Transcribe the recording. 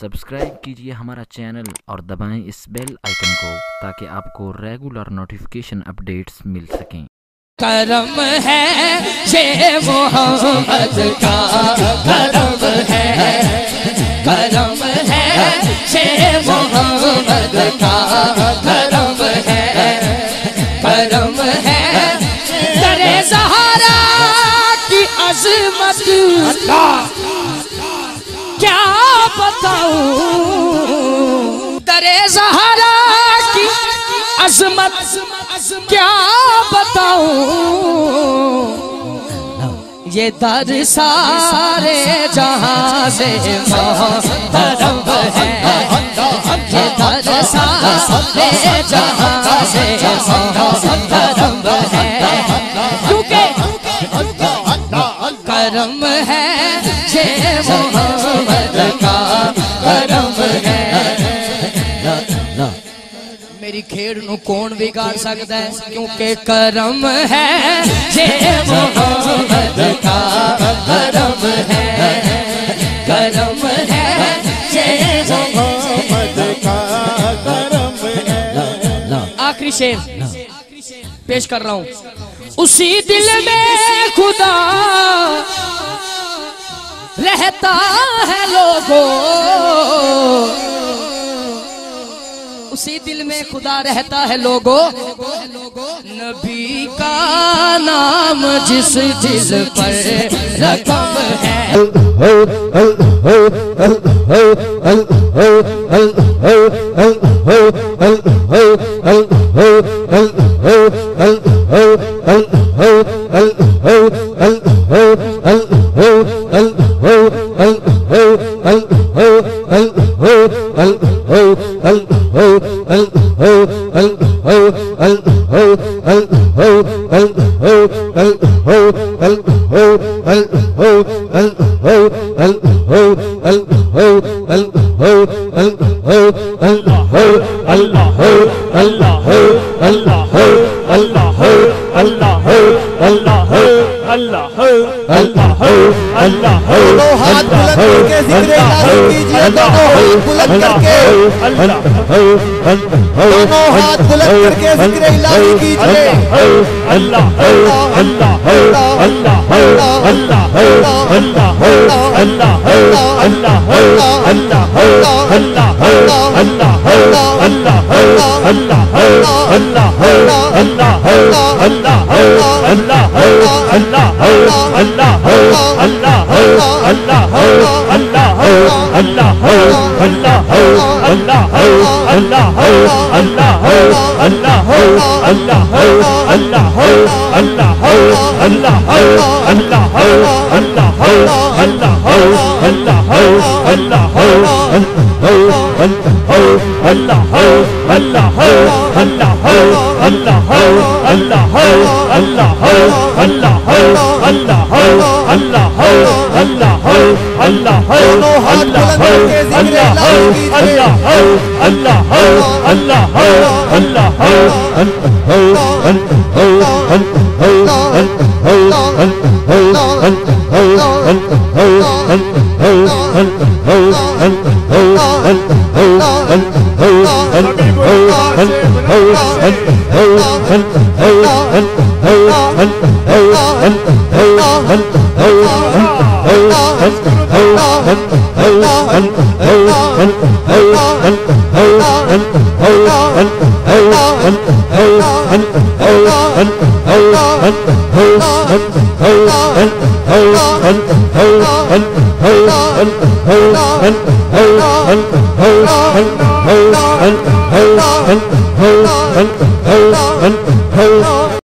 Subscribe کیجئے ہمارا channel اور دبائیں اس بیل آئیکن کو تاکہ آپ کو ریگولر نوٹیفیکیشن اپڈیٹس مل سکیں۔ کرم ہے یہ محمد کا کرم ہے، کرم ہے یہ محمد کا کرم ہے، کرم ہے درِ زہرا کی عظمت کیا بتاؤں، درِ زہرا کی عظمت کیا بتاؤں، یہ در سارے جہاں سے محترم ہے، یہ در سارے جہاں سے محترم ہے، کیونکہ کرم ہے یہ محمد کا کرم ہے۔ میری کھیڑ نو کون بگاڑ سکتا ہے، کیونکہ کرم ہے یہ محمد کا کرم ہے، کرم ہے یہ محمد کا کرم ہے۔ آخری شعر پیش کر رہا ہوں۔ اسی دل میں خدا رہتا ہے لوگوں، اسی دل میں خدا رہتا ہے لوگوں، نبی کا نام جس دل پر رقم ہے۔ دونوں ہاتھ بلند کر کے ذکر الہی کیجئے، دونوں ہاتھ بلند کر کے، دونوں ہاتھ بلند کر کے ذکر الہی کیجئے۔ اللہ اللہ اللہ اللہ اللہ اللہ اللہ اللہ اللہ اللہ اللہ